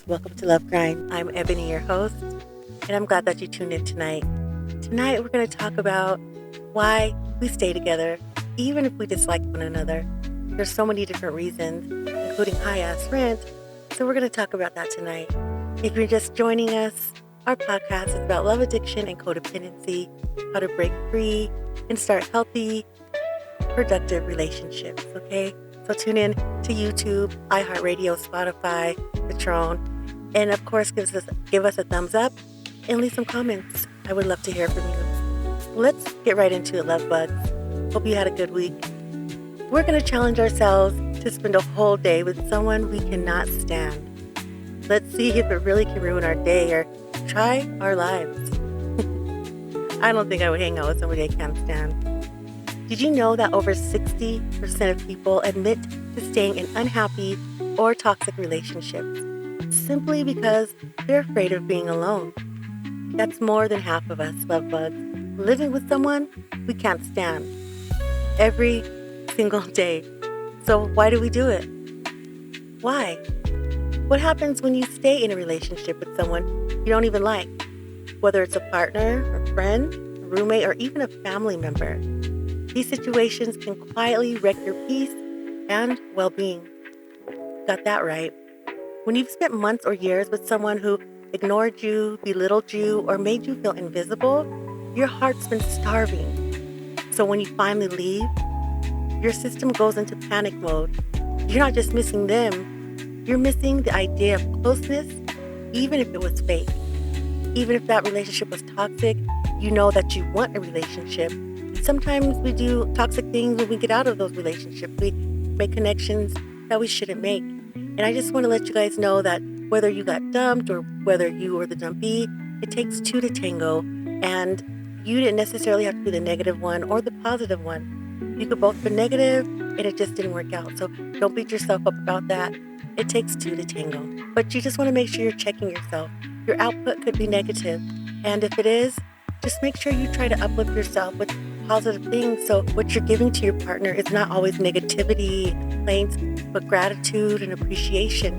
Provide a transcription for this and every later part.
Welcome to Love Grind. I'm Ebony, your host, and I'm glad that you tuned in tonight. Tonight, we're going to talk about why we stay together, even if we dislike one another. There's so many different reasons, including high-ass rent, so we're going to talk about that tonight. If you're just joining us, our podcast is about love addiction and codependency, how to break free and start healthy, productive relationships, okay? So tune in to YouTube, iHeartRadio, Spotify, Patreon, and of course give us a thumbs up and leave some comments. I would love to hear from you. Let's get right into it, love bugs. Hope you had a good week. We're going to challenge ourselves to spend a whole day with someone we cannot stand. Let's see if it really can ruin our day or try our lives. I don't think I would hang out with somebody I can't stand. Did you know that over 60% of people admit to staying in unhappy or toxic relationships simply because they're afraid of being alone? That's more than half of us, love bugs, living with someone we can't stand every single day. So why do we do it? Why? What happens when you stay in a relationship with someone you don't even like? Whether it's a partner, a friend, a roommate, or even a family member. These situations can quietly wreck your peace and well-being. Got that right. When you've spent months or years with someone who ignored you, belittled you, or made you feel invisible, your heart's been starving. So when you finally leave, your system goes into panic mode. You're not just missing them, you're missing the idea of closeness, even if it was fake. Even if that relationship was toxic, you know that you want a relationship. Sometimes we do toxic things when we get out of those relationships. We make connections that we shouldn't make. And I just want to let you guys know that whether you got dumped or whether you were the dumpee, it takes two to tango. And you didn't necessarily have to be the negative one or the positive one. You could both be negative and it just didn't work out. So don't beat yourself up about that. It takes two to tango. But you just want to make sure you're checking yourself. Your output could be negative. And if it is, just make sure you try to uplift yourself with positive things. So what you're giving to your partner is not always negativity, complaints, but gratitude and appreciation.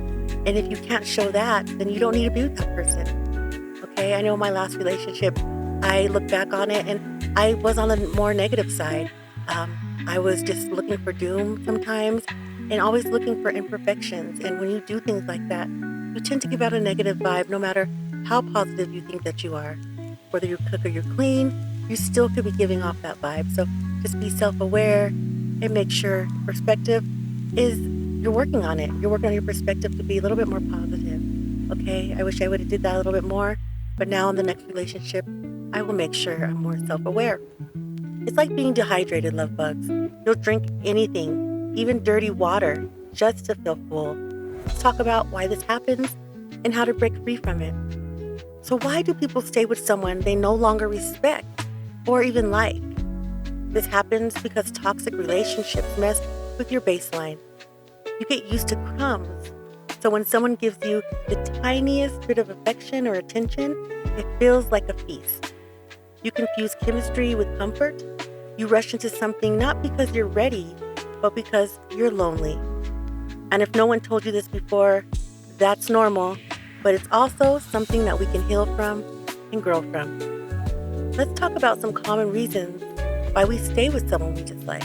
And if you can't show that, then you don't need to be with that person. Okay, I know my last relationship, I look back on it and I was on the more negative side. I was just looking for doom sometimes and always looking for imperfections. And when you do things like that, you tend to give out a negative vibe no matter how positive you think that you are. Whether you cook or you clean, you still could be giving off that vibe. So just be self-aware and make sure perspective is you're working on it. You're working on your perspective to be a little bit more positive. Okay, I wish I would have did that a little bit more, but now in the next relationship, I will make sure I'm more self-aware. It's like being dehydrated, love bugs. You'll drink anything, even dirty water, just to feel full. Let's talk about why this happens and how to break free from it. So why do people stay with someone they no longer respect or even like? This happens because toxic relationships mess with your baseline. You get used to crumbs. So when someone gives you the tiniest bit of affection or attention, it feels like a feast. You confuse chemistry with comfort. You rush into something not because you're ready, but because you're lonely. And if no one told you this before, that's normal, but it's also something that we can heal from and grow from. Let's talk about some common reasons why we stay with someone we dislike.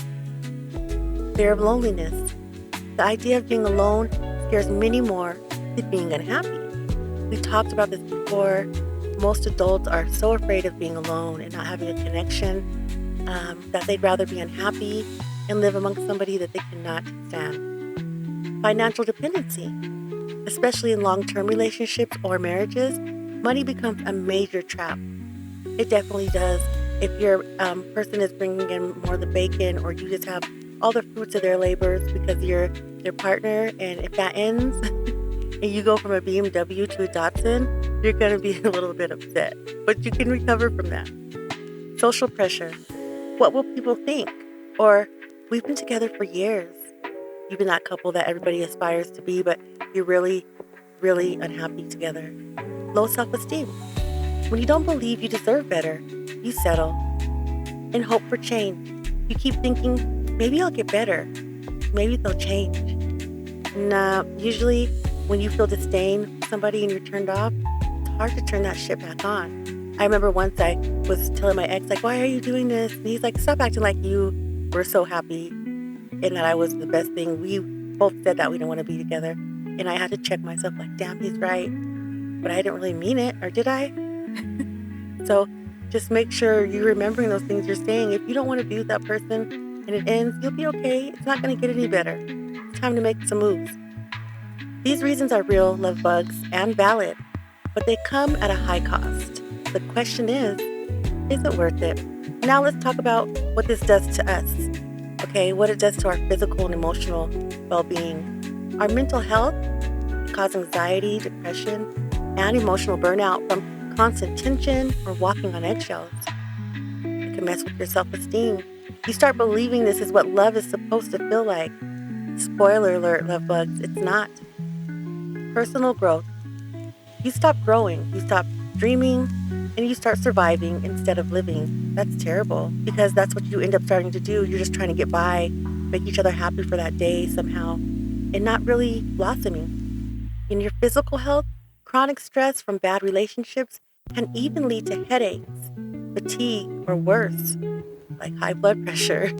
Fear of loneliness. The idea of being alone scares many more than being unhappy. We talked about this before. Most adults are so afraid of being alone and not having a connection that they'd rather be unhappy and live amongst somebody that they cannot stand. Financial dependency. Especially in long-term relationships or marriages, money becomes a major trap. It definitely does. If your person is bringing in more of the bacon or you just have all the fruits of their labors because you're their partner, and if that ends and you go from a BMW to a Datsun, you're going to be a little bit upset. But you can recover from that. Social pressure. What will people think? Or, we've been together for years. You've been that couple that everybody aspires to be, but you're really, really unhappy together. Low self-esteem. When you don't believe you deserve better, you settle and hope for change. You keep thinking, maybe I'll get better. Maybe they'll change. Nah, usually when you feel disdain for somebody and you're turned off, it's hard to turn that shit back on. I remember once I was telling my ex, like, why are you doing this? And he's like, stop acting like you were so happy and that I was the best thing. We both said that we didn't want to be together. And I had to check myself, like, damn, he's right. But I didn't really mean it, or did I? So just make sure you're remembering those things you're saying. If you don't want to be with that person and it ends, you'll be okay. It's not going to get any better. It's time to make some moves. These reasons are real, love bugs, and valid, but they come at a high cost. The question is it worth it? Now let's talk about what this does to us. Okay, what it does to our physical and emotional well-being. Our mental health can cause anxiety, depression, and emotional burnout from constant tension or walking on eggshells. It can mess with your self-esteem. You start believing this is what love is supposed to feel like. Spoiler alert, love bugs, it's not. Personal growth. You stop growing, you stop dreaming, and you start surviving instead of living. That's terrible, because that's what you end up starting to do. You're just trying to get by, make each other happy for that day somehow, and not really blossoming. In your physical health, chronic stress from bad relationships can even lead to headaches, fatigue, or worse, like high blood pressure.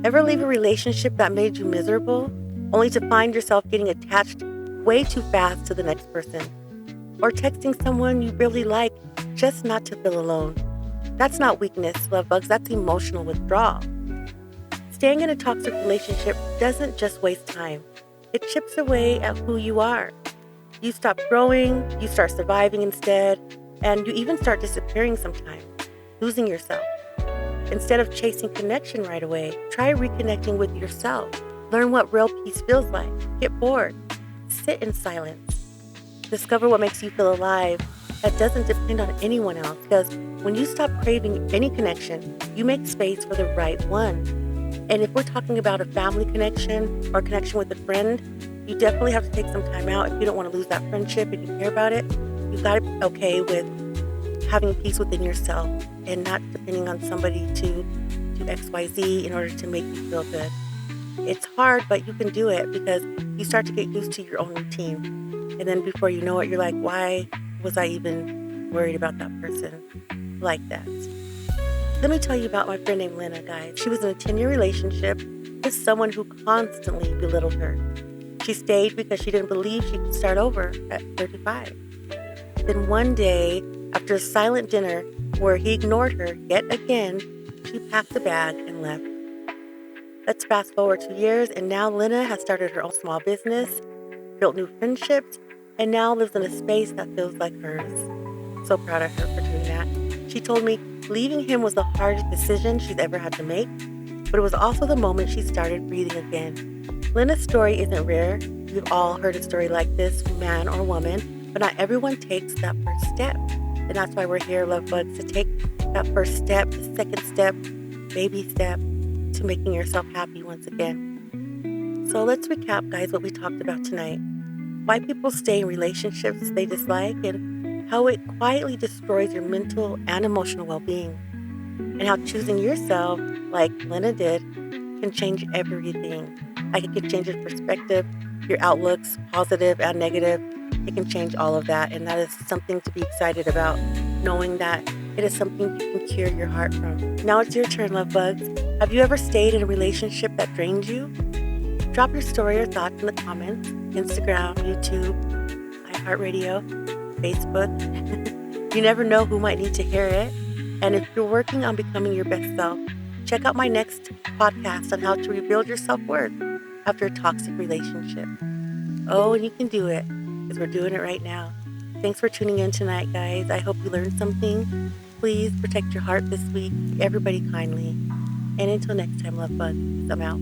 Ever leave a relationship that made you miserable, only to find yourself getting attached way too fast to the next person? Or texting someone you really like just not to feel alone? That's not weakness, love bugs, that's emotional withdrawal. Staying in a toxic relationship doesn't just waste time. It chips away at who you are. You stop growing, you start surviving instead, and you even start disappearing sometimes, losing yourself. Instead of chasing connection right away, try reconnecting with yourself. Learn what real peace feels like. Get bored. Sit in silence. Discover what makes you feel alive. That doesn't depend on anyone else, because when you stop craving any connection, you make space for the right one. And if we're talking about a family connection or connection with a friend, you definitely have to take some time out. If you don't want to lose that friendship and you care about it, you've got to be okay with having peace within yourself and not depending on somebody to do XYZ in order to make you feel good. It's hard, but you can do it because you start to get used to your own routine. And then before you know it, you're like, why was I even worried about that person like that? Let me tell you about my friend named Lena, guys. She was in a 10-year relationship with someone who constantly belittled her. She stayed because she didn't believe she could start over at 35. Then one day, after a silent dinner where he ignored her yet again, she packed a bag and left. Let's fast forward 2 years, and now Lena has started her own small business, built new friendships, and now lives in a space that feels like hers. So proud of her for doing that. She told me leaving him was the hardest decision she's ever had to make, but it was also the moment she started breathing again. Lena's story isn't rare. We've all heard a story like this, man or woman, but not everyone takes that first step. And that's why we're here, love bugs, to take that first step, the second step, baby step, to making yourself happy once again. So let's recap, guys, what we talked about tonight. Why people stay in relationships they dislike, and how it quietly destroys your mental and emotional well-being. And how choosing yourself, like Lena did, can change everything. Like it can change your perspective, your outlooks, positive and negative. It can change all of that. And that is something to be excited about, knowing that it is something you can cure your heart from. Now it's your turn, love bugs. Have you ever stayed in a relationship that drained you? Drop your story or thoughts in the comments. Instagram, YouTube, iHeartRadio, Facebook. You never know who might need to hear it. And if you're working on becoming your best self, check out my next podcast on how to rebuild your self-worth after a toxic relationship. Oh, and you can do it, because we're doing it right now. Thanks for tuning in tonight, guys. I hope you learned something. Please protect your heart this week. Everybody kindly. And until next time, love bugs, I'm out.